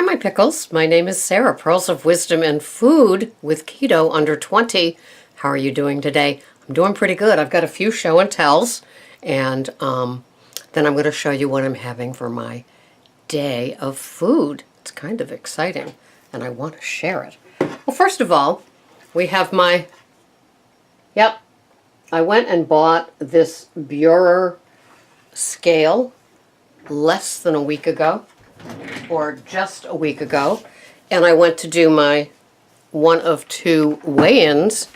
Hi, my pickles. My name is Sarah, Pearls of Wisdom and Food with Keto Under 20. How are you doing today? I'm doing pretty good. I've got a few show and tells, and then I'm going to show you what I'm having for my day of food. It's kind of exciting, and I want to share it. Well, first of all, we have my, I went and bought this Burer scale less than a week ago, or just a week ago, and I went to do my one of two weigh-ins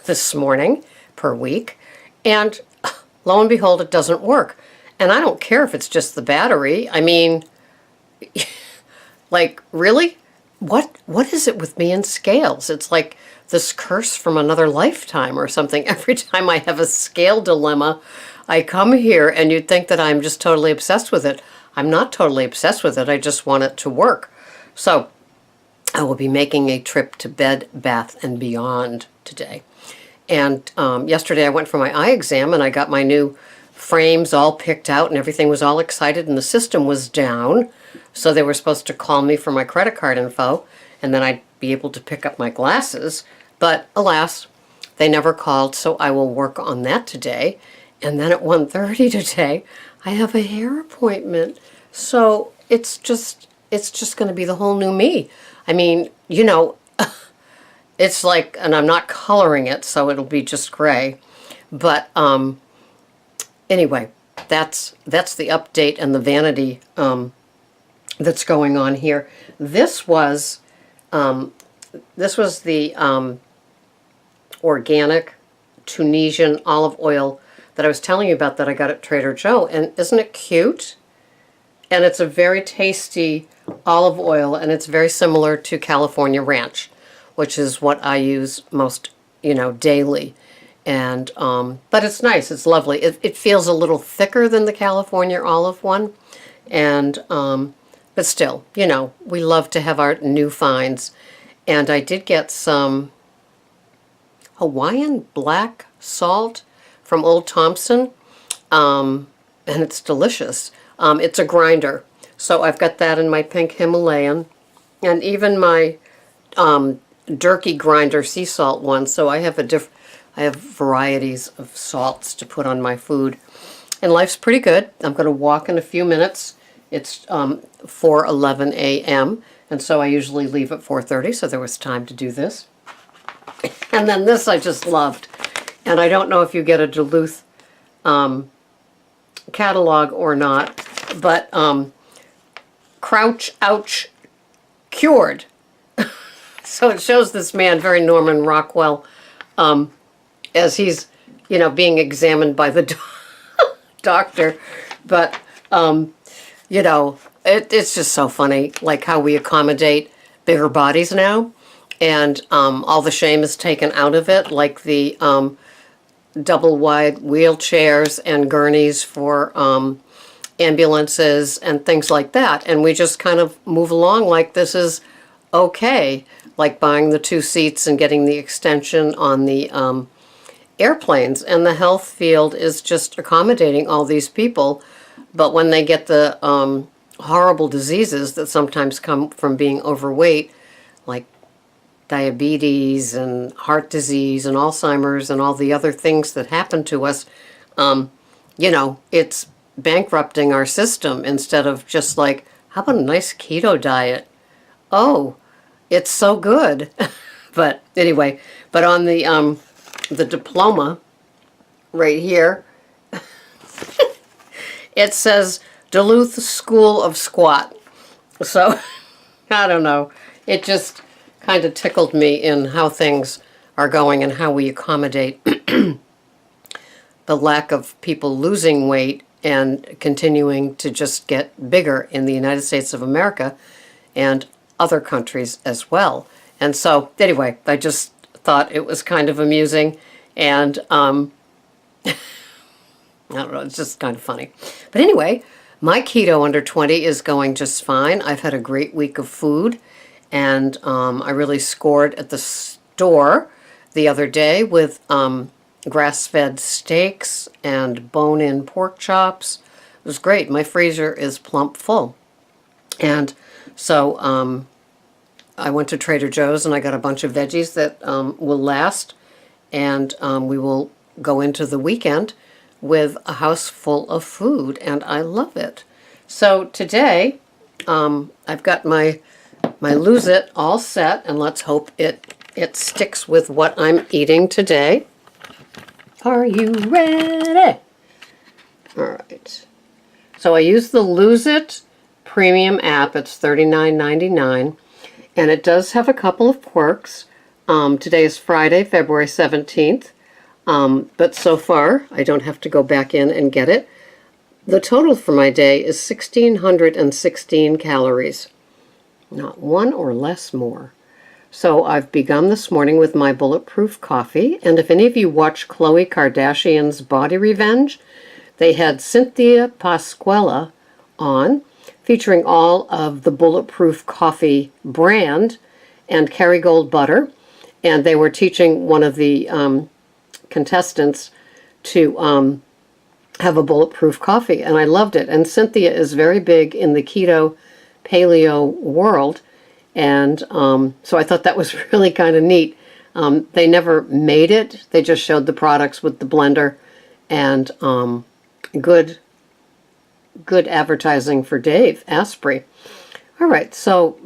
this morning per week, and lo and behold, it doesn't work. And I don't care if it's just the battery. I mean, like, really? What is it with me and scales? It's like this curse from another lifetime or something. Every time I have a scale dilemma, I come here and you'd think that I'm just totally obsessed with it. I'm not totally obsessed with it. I just want it to work. So I will be making a trip to Bed Bath & Beyond today. And yesterday I went for my eye exam and I got my new frames all picked out and everything was all excited and the system was down. So they were supposed to call me for my credit card info and then I'd be able to pick up my glasses. But alas, they never called, so I will work on that today. And then at 1:30 today, I have a hair appointment. So it's just going to be the whole new me. I mean, you know, it's like, and I'm not coloring it, so it'll be just gray. But anyway, that's the update and the vanity that's going on here. This was the organic Tunisian olive oil that I was telling you about that I got at Trader Joe. And isn't it cute? And it's a very tasty olive oil, and it's very similar to California Ranch, which is what I use most, daily. And but it's nice. It's lovely. It feels a little thicker than the California olive one, and but still, we love to have our new finds. And I did get some Hawaiian black salt from Old Thompson, and it's delicious. It's a grinder, so I've got that in my pink Himalayan, and even my Durkee grinder sea salt one. So I have I have varieties of salts to put on my food, and life's pretty good. I'm going to walk in a few minutes. It's 4:11 a.m. and so I usually leave at 4:30. So there was time to do this, and then this I just loved. And I don't know if you get a Duluth catalog or not, but Crouch Ouch Cured. So it shows this man, very Norman Rockwell, as he's, being examined by the doctor. But, it's just so funny, like how we accommodate bigger bodies now. And all the shame is taken out of it, like the double wide wheelchairs and gurneys for ambulances and things like that. And we just kind of move along like this is okay, like buying the 2 seats and getting the extension on the airplanes. And the health field is just accommodating all these people. But when they get the horrible diseases that sometimes come from being overweight, like diabetes and heart disease and Alzheimer's and all the other things that happen to us, it's bankrupting our system instead of just like, how about a nice keto diet? Oh, it's so good. But anyway, but on the diploma right here, it says Duluth School of Squat. So I don't know. It just kind of tickled me in how things are going and how we accommodate the lack of people losing weight and continuing to just get bigger in the United States of America and other countries as well. And so anyway, I just thought it was kind of amusing, and I don't know, it's just kind of funny. But anyway, my Keto Under 20 is going just fine. I've had a great week of food. And I really scored at the store the other day with grass-fed steaks and bone-in pork chops. It was great. My freezer is plump full. And So I went to Trader Joe's and I got a bunch of veggies that will last, and we will go into the weekend with a house full of food, and I love it. So today I've got my Lose It all set, and let's hope it sticks with what I'm eating today. Are you ready? All right. So I use the Lose It premium app. It's $39.99, and it does have a couple of quirks. Today is Friday, February 17th, but so far I don't have to go back in and get it. The total for my day is 1,616 calories, not one or less more. So I've begun this morning with my bulletproof coffee, and if any of you watch Khloe Kardashian's Body Revenge, they had Cynthia Pasquella on, featuring all of the bulletproof coffee brand and Kerrygold butter, and they were teaching one of the contestants to have a bulletproof coffee, and I loved it. And Cynthia is very big in the keto paleo world, and so I thought that was really kind of neat. They never made it, they just showed the products with the blender, and good advertising for Dave Asprey. All right, so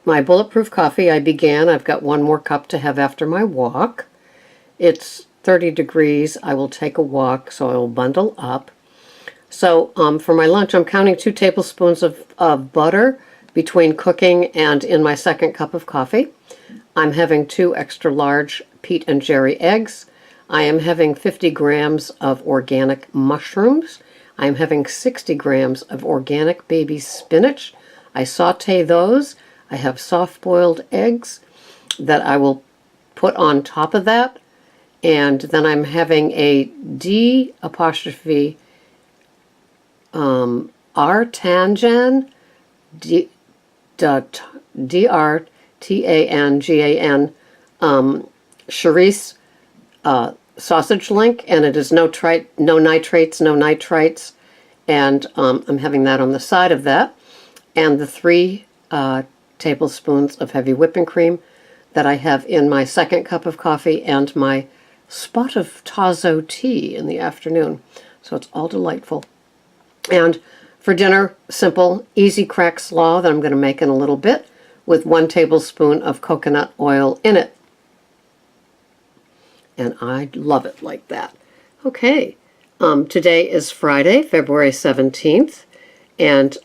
my bulletproof coffee, I've got one more cup to have after my walk. It's 30 degrees. I will take a walk, so I will bundle up. So for my lunch, I'm counting 2 tablespoons of butter between cooking and in my second cup of coffee. I'm having 2 extra large Pete and Jerry eggs. I am having 50 grams of organic mushrooms. I'm having 60 grams of organic baby spinach. I saute those. I have soft-boiled eggs that I will put on top of that. And then I'm having a D''R Tangan, DRTANGAN, Charisse sausage link, and it is no nitrates, no nitrites, and I'm having that on the side of that, and the 3 tablespoons of heavy whipping cream that I have in my second cup of coffee and my spot of Tazo tea in the afternoon. So it's all delightful. And for dinner, simple, easy crack slaw that I'm going to make in a little bit with 1 tablespoon of coconut oil in it. And I love it like that. Okay, today is Friday, February 17th, and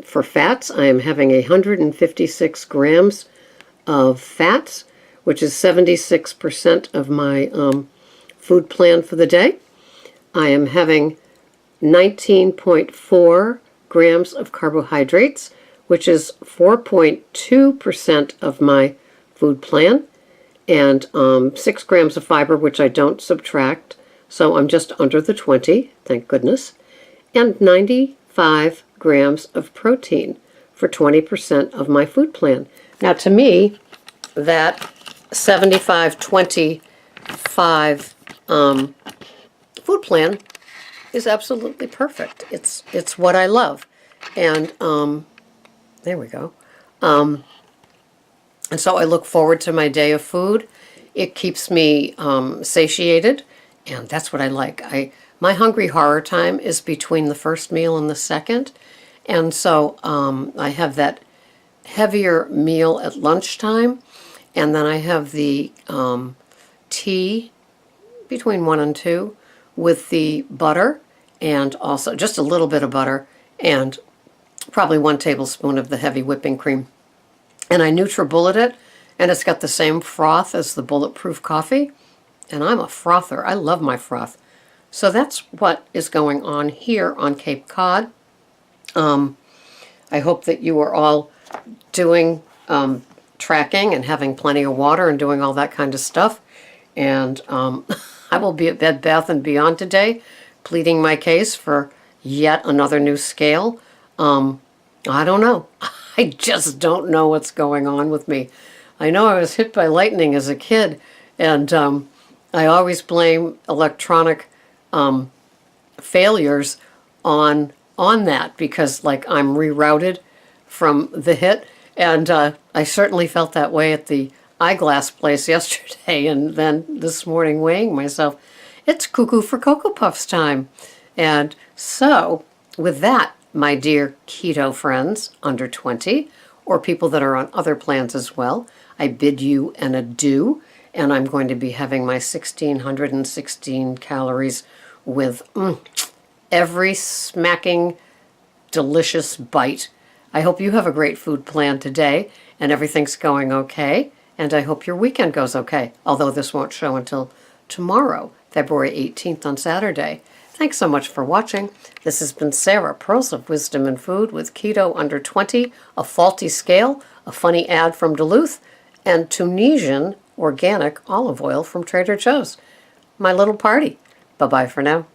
for fats, I am having 156 grams of fats, which is 76% of my food plan for the day. I am having 19.4 grams of carbohydrates, which is 4.2% of my food plan, and 6 grams of fiber, which I don't subtract, so I'm just under the 20, thank goodness, and 95 grams of protein for 20% of my food plan. Now, to me, that 75-25 food plan is absolutely perfect. It's what I love, and there we go. And so I look forward to my day of food. It keeps me satiated, and that's what I like. My hungry horror time is between the first meal and the second, and so I have that heavier meal at lunchtime, and then I have the tea between 1 and 2 with the butter, and also just a little bit of butter, and probably 1 tablespoon of the heavy whipping cream. And I NutriBullet it, and it's got the same froth as the bulletproof coffee, and I'm a frother. I love my froth. So that's what is going on here on Cape Cod. I hope that you are all doing tracking and having plenty of water and doing all that kind of stuff. And I will be at Bed Bath & Beyond today, pleading my case for yet another new scale. I don't know. I just don't know what's going on with me. I know I was hit by lightning as a kid, and I always blame electronic failures on that, because like I'm rerouted from the hit. And I certainly felt that way at the eyeglass place yesterday, and then this morning weighing myself. It's cuckoo for Cocoa Puffs time. And so, with that, my dear keto friends under 20, or people that are on other plans as well, I bid you an adieu, and I'm going to be having my 1,616 calories with every smacking, delicious bite. I hope you have a great food plan today, and everything's going okay, and I hope your weekend goes okay, although this won't show until tomorrow, February 18th on Saturday. Thanks so much for watching. This has been Sarah, Pearls of Wisdom and Food with Keto Under 20, a faulty scale, a funny ad from Duluth, and Tunisian organic olive oil from Trader Joe's. My little party. Bye-bye for now.